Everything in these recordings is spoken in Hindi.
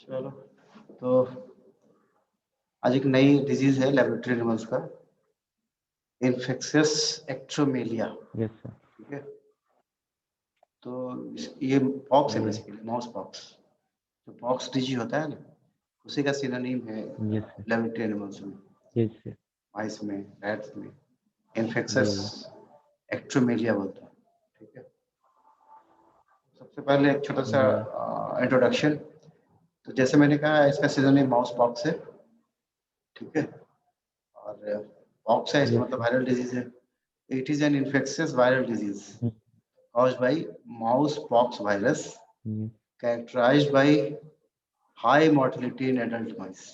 चलो, तो आज एक नई डिजीज है लेबोरेटरी एनिमल्स का, इन्फेक्शियस एक्ट्रोमेलिया। Yes sir. ठीक है, तो ये पॉक्स है, जी बेसिकली माउस पॉक्स। जो पॉक्स डिजीज होता है ना, उसी का सिनोनिम है यस सर। लेबोरेटरी एनिमल्स में, यस सर। माइस में, रैट्स में। जी इन्फेक्शियस एक्ट्रोमेलिया बोलते हैं। ठीक है, सबसे पहले एक छोटा सा जी इंट्रोडक्शन। तो जैसे मैंने कहा, इसका सिनोनिम माउस पॉक्स है। ठीक है, और पॉक्स है, इसका यस मतलब सर। वायरल डिजीज है। It is an infectious viral disease caused by mouse pox virus, characterized by high mortality in adult mice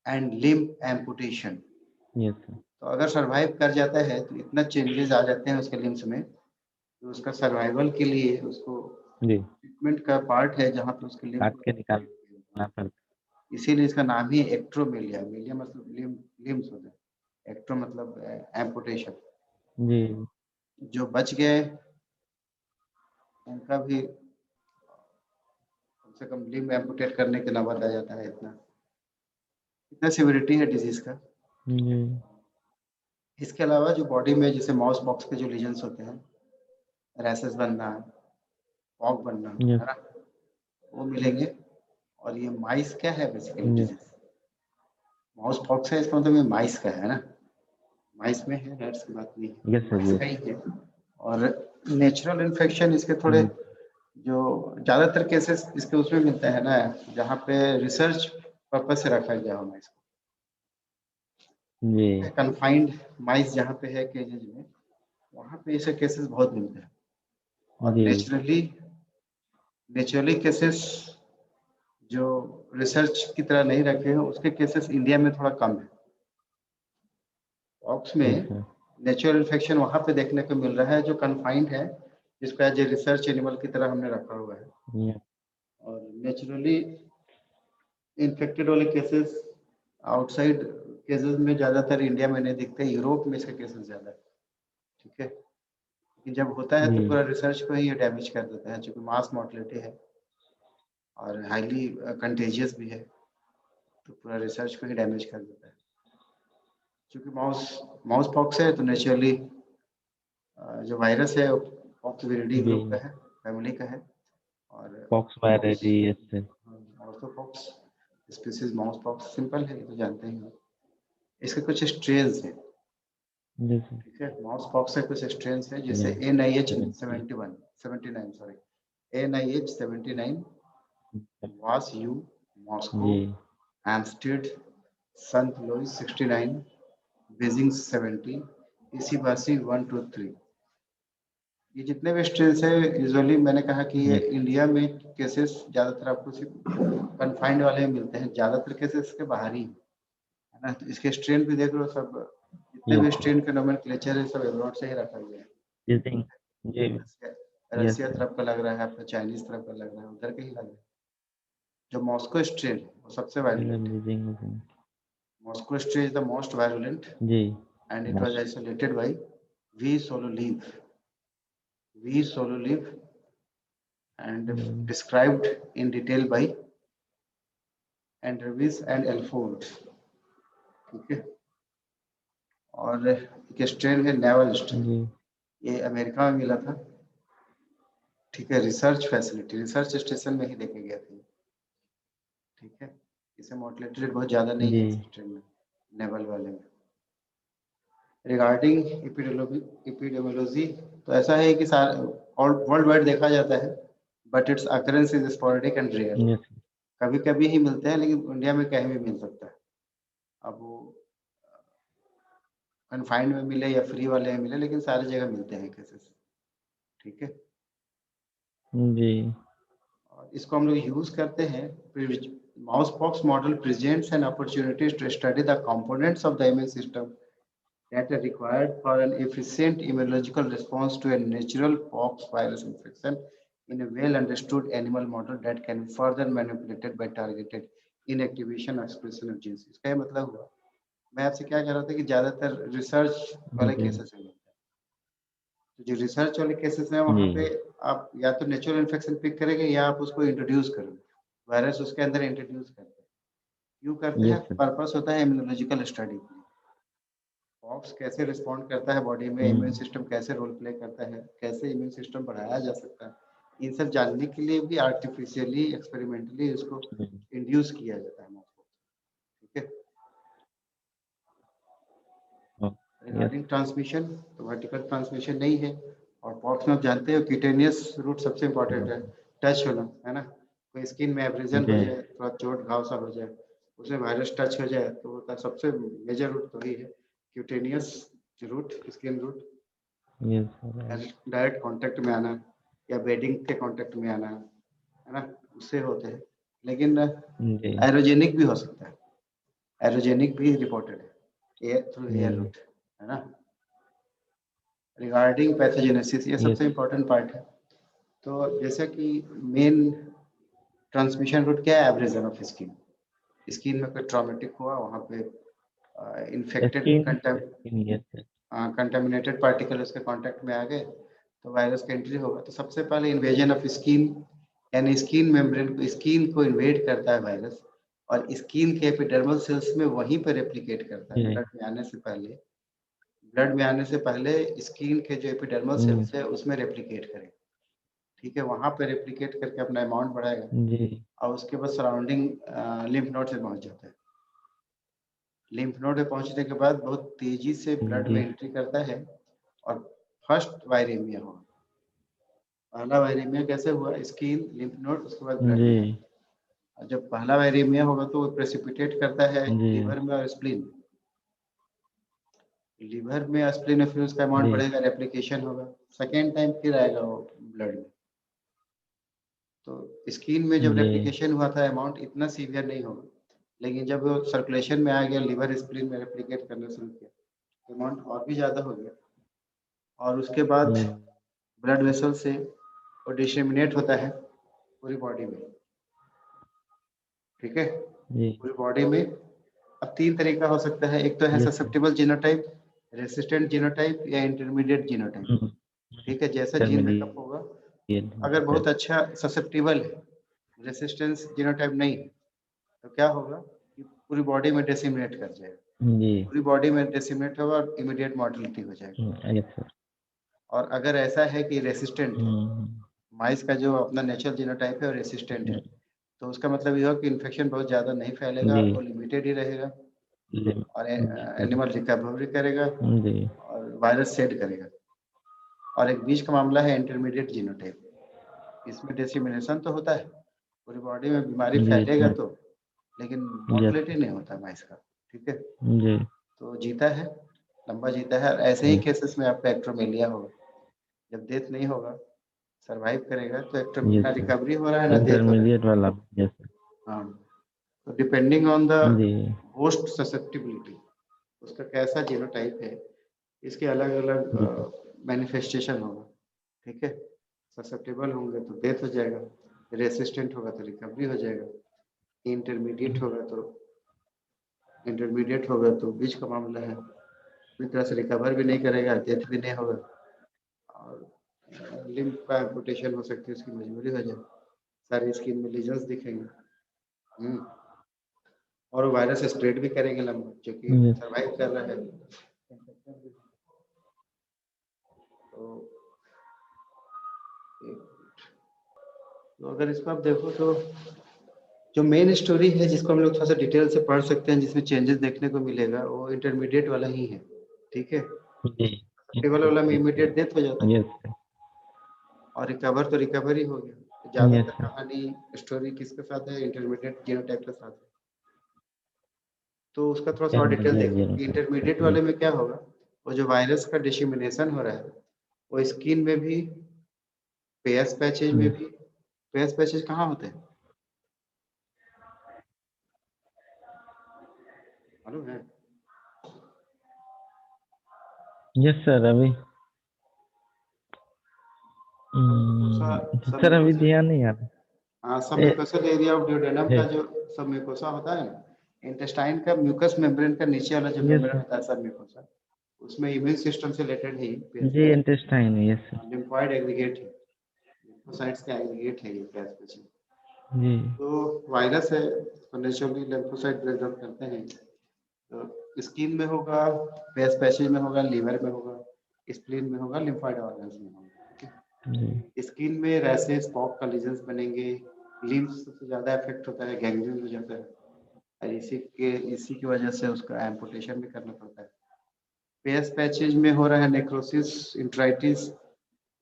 and limb amputation. Yes sir. तो अगर सरवाइव कर जाता है तो इतना चेंजेस आ जाते हैं उसके लिम्स में, तो उसका सर्वाइवल के लिए उसको जी ट्रीटमेंट का पार्ट है जहाँ पे उसके लिम्ब काट को, के निकालना पड़ता इसीलिए इसका नाम ही एक्ट्रोमेलिया। मेलिया मतलब लिम्स होते हैं, एक्ट्रो मतलब एम्पुटेशन। है। जी जो बच गए उनका भी कम से कम लिम्ब एम्पुटेट करने के नौबत आ जाता है। इतना सिविरिटी है डिजीज का। जी इसके अलावा जो बॉडी में जैसे माउस पॉक्स के जो लीजन्स होते हैं, रैसेस बनना, पॉक बनना, यस है ना, वो मिलेंगे। और ये माइस क्या है basically yes disease, mouse pox है, इसका मतलब ये माइस का है ना, माइस में है, रैट्स की बात नहीं है, यस सर। माइस का यस ही है। और नेचुरल इन्फेक्शन इसके थोड़े, जो ज्यादातर केसेस इसके उसमें मिलते हैं ना, जहाँ पे रिसर्च पर्पज से रखा गया हो माइस जी को, कन्फाइंड माइस जहाँ पे है केजेज में, वहाँ पे ऐसे केसेस बहुत मिलते हैं। और जी नेचुरली केसेस जो रिसर्च की तरह नहीं रखे हैं, उसके केसेस इंडिया में थोड़ा कम है। ऑक्स यस में सर। नेचुरल इन्फेक्शन वहाँ पे देखने को मिल रहा है जो कन्फाइंड है, जिसको एज ए रिसर्च एनिमल की तरह हमने रखा हुआ है। यस और नेचुरली इन्फेक्टेड वाले केसेस आउटसाइड केसेस में ज़्यादातर इंडिया में नहीं दिखते, यूरोप में इसके केसेस ज़्यादा है। ठीक है, लेकिन जब होता है जी तो पूरा रिसर्च को ही डैमेज कर देता है, क्योंकि मास मोर्टेलिटी है और हाईली कंटेजियस भी है, तो पूरा रिसर्च को ही डैमेज कर देता है। क्योंकि माउस माउस पॉक्स है तो नेचुरली जो वायरस है पॉक्स विरिडी जी ग्रुप का है, फैमिली का है। और pox mouse, virus yes sir. Orthopox species mouse pox simple है, ये तो जानते ही हो। इसके कुछ स्ट्रेन्स हैं। Yes sir. ठीक है, माउस पॉक्स से कुछ स्ट्रेन्स हैं, जैसे यस NIH 70 79 सॉरी, NIH 79, वास you Moscow, ji एम्स्टेड, Sant Louis 69, Beijing 70, इसीबासी 123। ये जितने भी स्ट्रेन्स है, यूजुअली मैंने कहा कि ये यस इंडिया में केसेस ज़्यादातर आपको सिर्फ कन्फाइंड वाले में मिलते हैं, ज़्यादातर केसेस के बाहर ही है ना। तो इसके स्ट्रेन भी देख लो, सब जितने भी यस स्ट्रेन के नोमेनक्लेचर है सब एब्रॉड से ही रखा गया है। यूजिंग जी रसिया यस रसिया सर। तरफ का लग रहा है, आपका चाइनीज तरफ का लग रहा है, उधर के ही लग रहा है। जो मॉस्को स्ट्रेन है वो सबसे वायलेंट है। Using Moscow strain is the most violent जी and it was most isolated by V Soloviev, V Soloviev and described in detail by Andrewes and Elford. ठीक है, और एक स्ट्रेन है नेवल स्ट्रेन, जी ये अमेरिका में मिला था। ठीक है, रिसर्च फैसिलिटी, रिसर्च स्टेशन में ही देखे गए थे। ठीक है, इसे मोर्टेलिटी रेट बहुत ज़्यादा नहीं जी है इस स्ट्रेन में, नेवल वाले में। रिगार्डिंग एपिडेमियोलॉजी, तो ऐसा है कि वर्ल्ड वाइड देखा जाता है, but its occurrence is sporadic and rare. Yes कभी कभी ही मिलते हैं, लेकिन इंडिया में कहीं भी मिल सकता है। अब वो कन्फाइंड में मिले या फ्री वाले में मिले, लेकिन सारी जगह मिलते हैं केसेस। ठीक है, जी और इसको हम लोग यूज करते हैं। Mouse pox model presents an opportunities to study the components of the immune system that are required for an efficient immunological response to a natural pox virus infection in a well understood animal model that can be further manipulated by targeted inactivation or expression of genes। इसका ये मतलब हुआ, मैं आपसे क्या कह रहा था कि ज्यादातर रिसर्च वाले जी केसेस हैं। तो जो रिसर्च वाले केसेस हैं जी वहाँ पे आप या तो नेचुरल इन्फेक्शन पिक करेंगे या आप उसको इंट्रोड्यूस करेंगे, वायरस उसके अंदर इंट्रोड्यूस करते हैं। क्यों करते Yes, हैं? sir. पर्पस होता है इम्यूनोलॉजिकल स्टडी। पॉक्स कैसे रिस्पॉन्ड करता है बॉडी में, इम्यून सिस्टम कैसे रोल प्ले करता है, कैसे इम्यून सिस्टम बढ़ाया जा सकता है, इन सब जानने के लिए भी आर्टिफिशियली एक्सपेरिमेंटली इसको इंड्यूस किया जाता है। ठीक है। Oh, yes. रिगार्डिंग ट्रांसमिशन, तो वर्टिकल ट्रांसमिशन नहीं है। और पॉक्स में आप जानते हो क्यूटेनियस रूट सबसे इंपॉर्टेंट है, टच होना, है ना। कोई स्किन में एब्रेजन हो जी। जाए, थोड़ा चोट घाव सा हो जाए, उसमें वायरस टच हो जाए, तो वो सबसे मेजर रूट तो ही है cutaneous route, skin route. Yes, sir. Direct contact में आना या बेडिंग के कांटेक्ट में आना, है ना, उससे होते हैं। लेकिन जी। एरोजेनिक भी हो सकता है, एरोजेनिक भी रिपोर्टेड है, एयर थ्रू एयर जी। रूट, है ना। रिगार्डिंग पैथोजेनेसिस, ये Yes. सबसे इम्पोर्टेंट पार्ट है। तो जैसे कि मेन ट्रांसमिशन रूट क्या है? Abrasion of skin. स्किन में कोई ट्रॉमेटिक हुआ, वहाँ पे infected Yes, sir. Contaminated particle उसके कांटेक्ट में आ गए, तो वायरस का एंट्री होगा। तो सबसे पहले इन्वेजन ऑफ स्किन, यानी स्किन मेम्ब्रेन को, स्किन को इन्वेड करता है वायरस, और स्किन के एपिडर्मल सेल्स में वहीं पर रेप्लिकेट करता है। जी। ब्लड में आने से पहले, ब्लड में आने से पहले स्किन के जो एपिडर्मल सेल्स है उसमें रेप्लिकेट करेगा। ठीक है, वहां पे रेप्लिकेट करके अपना अमाउंट बढ़ाएगा, जी। और उसके बाद सराउंडिंग लिम्फ नोड से पहुंच जाता है। लिम्फ नोड में पहुंचने के बाद बहुत तेजी से ब्लड में जी। एंट्री करता है, और फर्स्ट वायरेमिया हुआ। पहला वायरेमिया कैसे हुआ? स्किन, लिम्फ नोड, उसके बाद ब्लड में जी। आया। और जब पहला वायरेमिया होगा तो वो प्रेसिपिटेट करता है जी। लीवर में और स्प्लीन में। लीवर में और स्प्लीन में फिर उसका अमाउंट जी। बढ़ेगा, रेप्लिकेशन होगा, सेकेंड टाइम फिर आएगा वो ब्लड में। तो स्किन में जब जी। रेप्लिकेशन हुआ था अमाउंट इतना सीवियर नहीं होगा, लेकिन जब वो सर्कुलेशन में आ गया, लीवर स्प्लीन में रेप्लिकेट करना शुरू किया, तो अमाउंट और भी ज़्यादा हो गया। और उसके बाद जी। ब्लड वेसल से वो डिसेमिनेट होता है पूरी बॉडी में। ठीक है, जी। पूरी बॉडी में। अब तीन तरीका हो सकता है, एक तो है Yes, sir. Susceptible genotype, resistant genotype, या इंटरमीडिएट जीनोटाइप। ठीक है, जैसा जीन मेकअप होगा, अगर बहुत अच्छा ससेप्टेबल है, रेसिस्टेंस जीनोटाइप नहीं है, तो क्या होगा कि पूरी बॉडी में डेसिमिनेट कर जाएगा, जी। पूरी बॉडी में डेसिमिनेट होगा और इमीडिएट मॉर्टेलिटी हो जाएगा। Yes, sir. और अगर ऐसा है कि रेसिस्टेंट है, माइस का जो अपना नेचुरल जीनोटाइप है और रेसिस्टेंट है, तो उसका मतलब ये हो कि इन्फेक्शन बहुत ज़्यादा नहीं फैलेगा, जी। वो लिमिटेड ही रहेगा, और जी। एनिमल रिकवरी करेगा जी। और वायरस सेड करेगा। और एक बीच का मामला है इंटरमीडिएट जीनोटाइप, इसमें डिसेमिनेशन तो होता है, पूरी बॉडी में बीमारी जी, फैलेगा sir. तो, लेकिन Yes. मॉर्टेलिटी नहीं होता माइस का। ठीक है, जी। तो जीता है, लंबा जीता है। और ऐसे ही जी। केसेस में आपका एक्ट्रोमेलिया होगा, जब डेथ नहीं होगा, सरवाइव करेगा, तो Yes, ना sir. रिकवरी हो रहा है ना डेथ हो रहा है। इंटरमीडिएट वाला। Yes, sir. हाँ, तो डिपेंडिंग ऑन द जी। होस्ट ससेप्टिबिलिटी, उसका कैसा जीनोटाइप है, इसके अलग जी। अलग मैनिफेस्टेशन होगा। ठीक है, ससेप्टेबल होंगे तो डेथ हो जाएगा, रेसिस्टेंट होगा तो रिकवरी हो जाएगा, इंटरमीडिएट होगा तो बीच का मामला है, पूरी तरह से रिकवर भी नहीं करेगा, डेथ भी नहीं होगा, और लिम्फ का एम्पुटेशन हो सकती है, उसकी मजबूरी हो जाए, सारी स्किन में लीजन्स दिखेंगे। और वो वायरस स्प्रेड भी करेंगे लंबा, जो कि Yes. सर्वाइव कर रहा है। तो अगर इसको आप देखो तो जो मेन स्टोरी है, जिसको हम लोग थोड़ा सा डिटेल से पढ़ सकते हैं, जिसमें चेंजेस देखने को मिलेगा, वो इंटरमीडिएट वाला ही है। ठीक है, जी। टेबल वाला में इमीडिएट डेथ हो जाता है, Yes, sir. और रिकवर तो रिकवरी हो गया। Yes, ज्यादातर sir. कहानी स्टोरी किसके साथ है? इंटरमीडिएट जीनोटाइप के साथ है। तो उसका थोड़ा सा और डिटेल Intermediate देखो कि इंटरमीडिएट genotype. वाले में क्या होगा। वो जो वायरस का डिसेमिनेशन हो रहा है, वो स्किन में भी, पेयर्स पैचेज में भी। पेयर्स पैचेज कहाँ होते हैं, मालूम है? Yes, sir. अभी सर अभी सबम्यूकोसा, ध्यान नहीं आ रहा। हाँ, सबम्यूकोसल एरिया ऑफ ड्यूडेनम है। का जो सबम्यूकोसा होता है ना, इंटेस्टाइन का म्यूकस मेम्ब्रेन का नीचे वाला जो Yes, मेम्ब्रेन sir. होता है सबम्यूकोसा, उसमें इम्यून सिस्टम से रिलेटेड है जी, intestine. Yes sir. Lymphoid aggregate है, लिम्फोसाइट्स का एग्रीगेट है ये पेयर्स पैचेज। जी तो वायरस है, तो नेचुरली लिम्फोसाइट ब्रेक डाउन करते हैं। तो स्किन में होगा, फेस पैसेज में होगा, लीवर में होगा, स्प्लीन में होगा, लिम्फाइड ऑर्गन्स में होगा। जी स्किन में रैसेस, पॉक का लीजन्स बनेंगे, लिम्फ सबसे ज्यादा इफेक्ट होता है, गैंग्रीन हो जाता है, और इसी की वजह से उसका एम्पुटेशन भी करना पड़ता है। फेस पैचेज में हो रहा है नेक्रोसिस, इंट्राइटिस,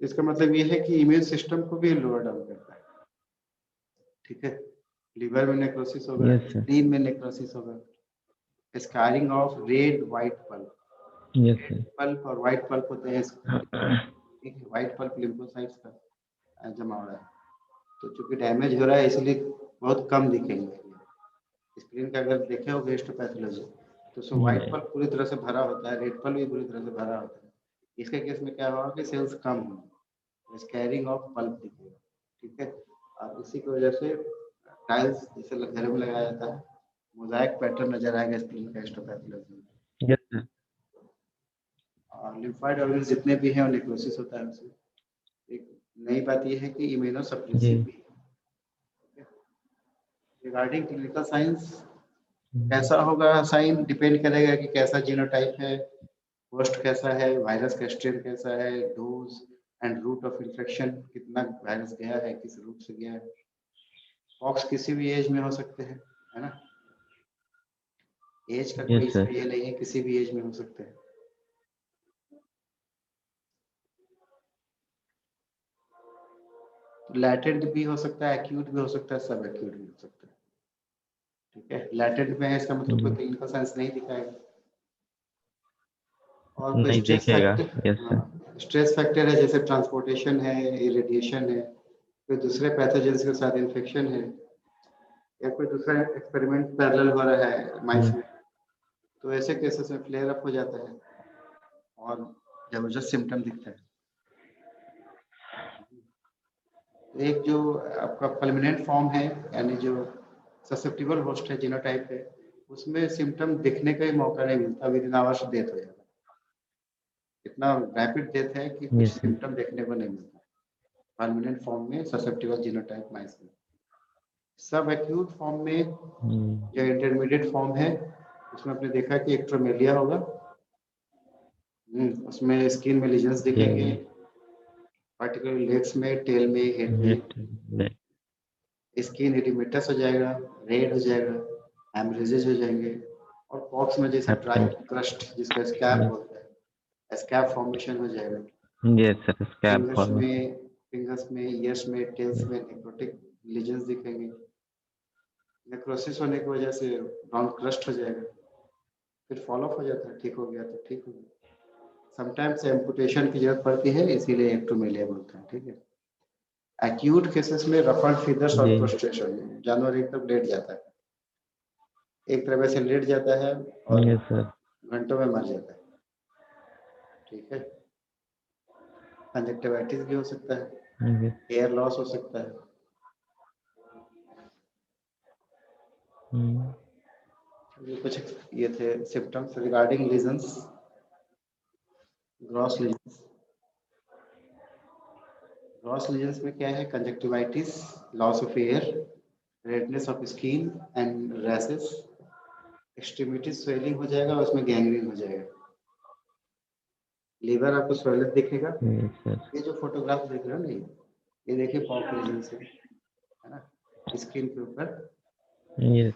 इसका मतलब ये है कि इम्यून सिस्टम को भी लोअर डाउन करता है। ठीक है, लीवर में नेक्रोसिस होगा, यस सर स्प्लीन में नेक्रोसिस होगा, scarring of red white pulp, yes sir pulp और व्हाइट पल्प होते हैं। ठीक है, व्हाइट पल्प लिम्फोसाइट्स का जमा हो रहा है, तो चूंकि डैमेज हो रहा है इसलिए बहुत कम दिखेंगे। स्क्रीन का अगर देखे हो हिस्टोपैथोलॉजी तो उसमें व्हाइट पल्प पूरी तरह से भरा होता है, रेड पल्प भी पूरी तरह से भरा होता है। इसके केस में क्या होगा कि सेल्स कम होंगे, स्कैरिंग ऑफ पल्प दिखेगा। ठीक है, और इसी की वजह से टाइल्स जैसे घर में लगाया जाता है, मोजाइक पैटर्न नजर आएगा स्क्रीन का हिस्टोपैथोलॉजी में। यस सर और लिम्फाइड ऑर्गन जितने भी हैं नेक्रोसिस होता है उसमें। एक नई बात यह है कि इम्यूनो जी सप्रेसिव भी है। रिगार्डिंग क्लिनिकल साइंस कैसा होगा, साइन डिपेंड करेगा कि कैसा जीनोटाइप है, होस्ट कैसा है, वायरस का स्ट्रेन कैसा है, dose and route of infection, कितना वायरस गया है, किस रूट से गया है। पॉक्स किसी भी एज में हो सकते हैं, है ना, एज का कोई यस इसमें सर ये नहीं है, किसी भी एज में हो सकते हैं। लैटेंट भी हो सकता है, एक्यूट भी हो सकता है, सब एक्यूट भी हो सकता है। ठीक है, लैटेंट में है इसका मतलब कोई जी क्लिनिकल साइंस नहीं दिखाएगा। और कोई नहीं स्ट्रेस देखेगा फैक्टर, यस सर हाँ स्ट्रेस फैक्टर है, जैसे ट्रांसपोर्टेशन है, इरेडिएशन है, कोई दूसरे पैथोजेंस के साथ इन्फेक्शन है, या कोई दूसरा एक्सपेरिमेंट पैरेलल हो रहा है माइस में, तो ऐसे केसेस में फ्लेयर अप हो जाता है और जबरदस्त सिम्टम दिखता है। एक जो आपका परमानेंट फॉर्म है, यानी जो ससेप्टिबल होस्ट है, जीनोटाइप है, उसमें सिम्टम दिखने का ही मौका नहीं मिलता, विद इन आवर्स डेथ हो जाता है। इतना रैपिड डेथ है कि कुछ यस सर सिम्टम देखने को नहीं मिलता परमानेंट फॉर्म में, ससेप्टिबल जीनोटाइप माइस में। सब एक्यूट फॉर्म में, जो इंटरमीडिएट फॉर्म है, उसमें आपने देखा कि एक्ट्रोमेलिया होगा। उसमें स्किन में लीजन्स दिखेंगे, जी पार्टिकुलर लेग्स में, टेल में, हेड में। स्किन एडिमेटस हो जाएगा, रेड हो जाएगा, हेमरेजेस हो जाएंगे, और पॉक्स में जैसे ड्राई क्रस्ट जिसको स्कैब बोलते हैं, स्कैब फॉर्मेशन हो जाएगा। Yes sir scab fingers formation में, ईयर्स में, टेल्स में नेक्रोटिक लीजन्स दिखेंगे। नेक्रोसिस होने की वजह से ब्राउन क्रस्ट हो जाएगा, फिर फॉल ऑफ हो जाता है, ठीक हो गया तो ठीक हो गया। समटाइम्स एम्पुटेशन की जरूरत पड़ती है, इसीलिए एक्टोमेलिया बोलते हैं। ठीक है, एक्यूट केसेस में रफल्ड फीदर्स और जी प्रोस्ट्रेशन, जानवर एक तरफ लेट जाता है, एक तरफ से लेट जाता है और यस सर घंटों में मर जाता है। ठीक है, कंजक्टिवाइटिस भी हो सकता है, यस हेयर लॉस हो सकता है। ये कुछ ये थे symptoms regarding lesions, gross lesions. Gross lesions में क्या है, conjunctivitis, loss of air, redness of skin and rashes, extremity swelling हो जाएगा, उसमें गैंग्रीन हो जाएगा। लीवर आपको स्वेलिंग दिखेगा, सर ये जो फोटोग्राफ देख रहे हो ना, ये देखिए पॉप रीजन से, है ना, स्किन के ऊपर, यस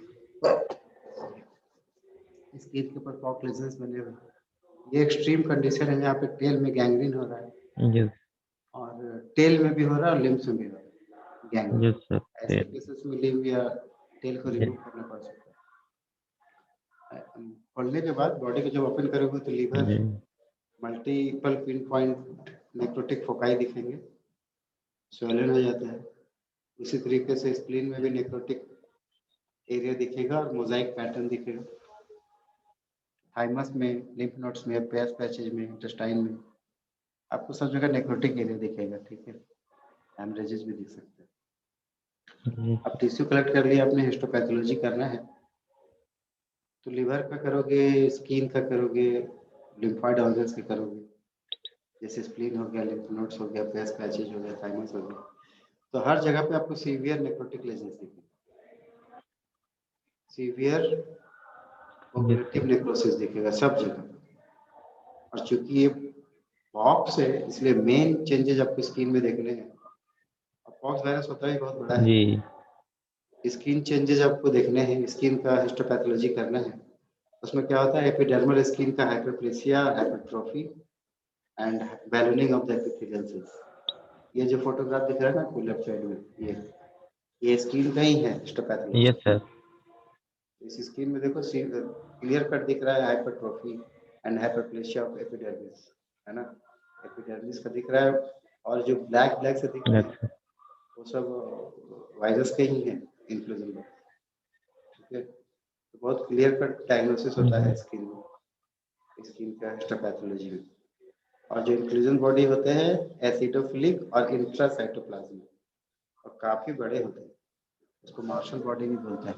स्किन के ऊपर पॉप रीजन बने हुए। ये एक्सट्रीम कंडीशन है जहाँ पे टेल में गैंग्रीन हो रहा है, यस और टेल में भी हो रहा है और लिम्स में भी हो रहा है गैंग्रीन। यस ऐसे सर केसेस में लिम्ब या टेल को रिमूव करना पड़ सकता है। खोलने के बाद बॉडी को जब ओपन करोगे तो लीवर, जी multiple pin point necrotic foci दिखेंगे, स्वेलन हो जाता है। उसी तरीके से स्प्लीन में भी नेक्रोटिक एरिया दिखेगा और मोजाइक पैटर्न दिखेगा। थाइमस में, लिम्फ नोड्स में, पेस पैचेज में, इंटेस्टाइन में, आपको सब जगह नेक्रोटिक एरिया दिखेगा। ठीक है, हेमरेजेस भी दिख सकते हैं। अब टिश्यू कलेक्ट कर लिया आपने, हिस्टोपैथोलॉजी करना है, तो लिवर का करोगे, स्किन का करोगे, लिम्फॉइड ऑर्गन्स का करोगे, जैसे स्प्लीन हो गया, लिम्फ नोड्स हो गया, पेस पैचेज हो गया, थाइमस हो गया। तो हर जगह पे आपको सीवियर नेक्रोटिक लेजन्स दिखेंगे, सीवियर कोगुलेटिव नेक्रोसिस दिखेगा सब जगह। और चूंकि ये पॉक्स है इसलिए मेन चेंजेस आपको स्किन में देखने हैं। और पॉक्स वायरस होता ही बहुत बड़ा है, जी स्किन चेंजेस आपको देखने हैं, स्किन का हिस्टोपैथोलॉजी करना है। उसमें क्या होता है, एपिडर्मल स्किन का hyperplasia, hypertrophy and ballooning of the epithelial cells. ये जो फोटोग्राफ दिख रहा है ना आपको लेफ्ट साइड में, ये स्किन का ही है हिस्टोपैथोलॉजी। Yes sir. इस स्किन में देखो क्लियर कट दिख रहा है hypertrophy and hyperplasia of epidermis, है ना, एपिडर्मिस का दिख रहा है। और जो ब्लैक ब्लैक से दिख रहा है वो सब वायरस के ही है, इन्फ्लुएंजा। ठीक है, तो बहुत क्लियर कट डायग्नोसिस होता है स्किन में, स्किन का हिस्टोपैथोलॉजी में। और जो इंक्लूजन बॉडी होते हैं एसिडोफिलिक और इंट्रासाइटोप्लाज्मिक और काफी बड़े होते हैं, उसको मार्शल बॉडी भी बोलते हैं,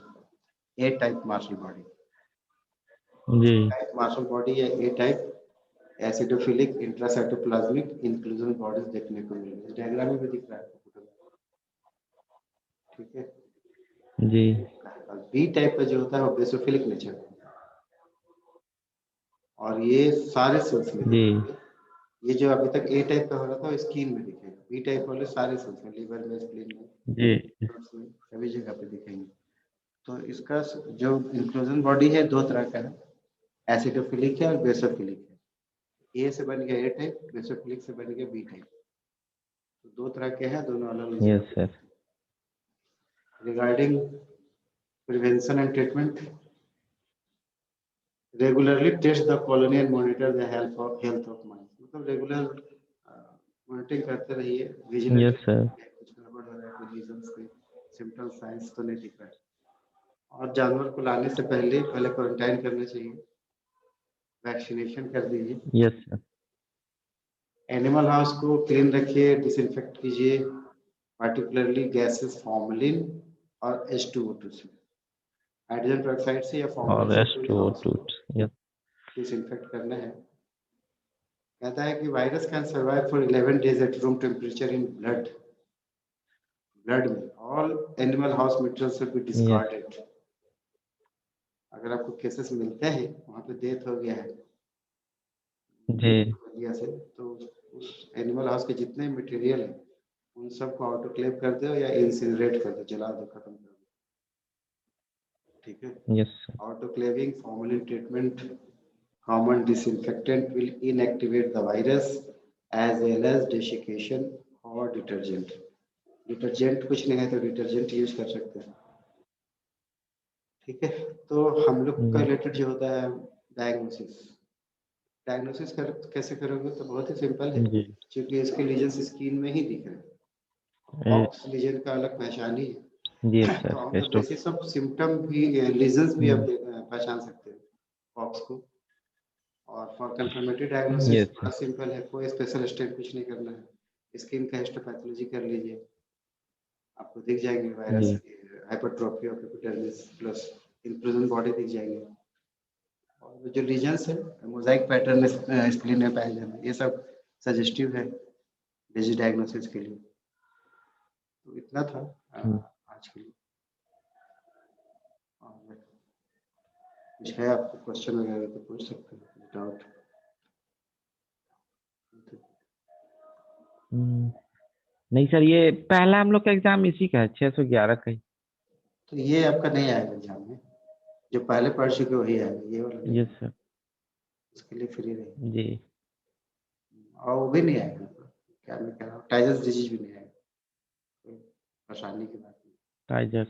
ए टाइप मार्शल बॉडी। जी टाइप मार्शल बॉडी या A type acidophilic intracytoplasmic inclusion bodies देखने को मिलेगी। इस डायग्राम में भी दिख रहा है। ठीक है जी बी टाइप का जो होता है वो बेसोफिलिक नेचर, और ये सारे सेल्स में जी दिखेंगे। ये जो अभी तक ए टाइप का हो रहा था वो स्किन में दिखेगा, बी टाइप वाले सारे सेल्स में, लीवर में, स्प्लीन में, जी सभी जगह पे दिखेंगे। तो इसका जो इंक्लूजन बॉडी है दो तरह का है, एसिडोफिलिक है और बेसोफिलिक है। ए से बन गया ए टाइप, बेसोफिलिक से बन गया बी टाइप। तो दो तरह के हैं, दोनों अलग अलग यस जगह सर। पे। Regarding prevention and treatment, regularly test the colony and monitor the health of mind. मतलब रेगुलर मॉनिटरिंग करते रहिए, विजिलेंट यस सर। कुछ गड़बड़ हो रहा है, कोई रीजंस, कोई सिम्टम साइंस तो नहीं दिख रहा है। और जानवर को लाने से पहले क्वारंटाइन करना चाहिए, वैक्सीनेशन कर दीजिए। Yes sir. एनिमल हाउस को क्लीन रखिए, डिसइंफेक्ट कीजिए, पार्टिकुलरली गैसेस फॉर्मलिन और H2O2 से, हाइड्रोजन पेरोक्साइड से या फॉर्मलिन और से एस पूरी टू हाउस टू। को यस डिसइंफेक्ट करना है। कहता है कि virus can survive for 11 days at room temperature in blood में all animal house material should be yes discarded. अगर आपको केसेस मिलते हैं वहां पे डेथ हो गया है जी वजह से, तो उस एनिमल हाउस के जितने मटेरियल है उन सबको ऑटोक्लेव कर दो या इंसिनरेट कर दो, जला दो, खत्म कर दो। ठीक है, yes sir. autoclaving, formalin treatment, common disinfectant will inactivate the virus as well as desiccation or detergent। Detergent कुछ नहीं है तो डिटर्जेंट यूज कर सकते हैं। ठीक है, तो हम लोग का रिलेटेड जो होता है डायग्नोसिस, डायग्नोसिस कैसे करोगे, तो बहुत ही सिंपल है, जी क्योंकि इसके लीजन्स स्किन में ही दिख रहे हैं। ए, पॉक्स लीजन का अलग पहचान ही जी है। तो sir. On the S two. Basis of symptom भी लीजन्स भी आप पहचान सकते हैं पॉक्स को। और फॉर कंफर्मेटरी डायग्नोसिस यस बड़ा सिंपल है, कोई स्पेशल स्टेप कुछ नहीं करना है, स्किन का हिस्टोपैथोलॉजी कर लीजिए, आपको दिख जाएंगे वायरस जी hypertrophy of epidermis plus inclusion body दिख जाएंगे। और जो रीजन्स है मोजाइक पैटर्न स्प्लीन में पाए जाना, ये सब सजेस्टिव है डिजीज डायग्नोसिस के लिए। तो इतना था आज के लिए। और कुछ है आपको क्वेश्चन वगैरह तो पूछ सकते हैं, डाउट। नहीं सर, ये पहला हम लोग का एग्जाम इसी का है 611 का ही। तो ये आपका नहीं आएगा एग्जाम में, जो पहले पढ़ चुके वही आएगा, ये वाला नहीं यस आएगा। सर। उसके लिए फ्री रही। जी और वो भी नहीं आएगा, क्या मैं कह रहा हूँ, टाइजस डिजीज भी नहीं आएगा, कोई परेशानी की बात टाइजर्स।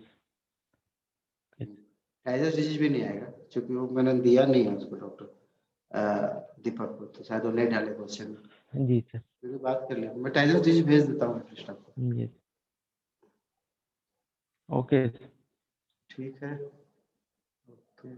नहीं। टाइजस डिजीज भी नहीं आएगा क्योंकि वो मैंने दिया नहीं है उसको, डॉक्टर दीपक को, तो शायद वो नहीं डाले क्वेश्चन में। जी सर। फिर भी बात कर लिया, मैं टाइजस डिजीज भेज देता हूँ एटलीस्ट आपको। Yes okay. ठीक है, ओके।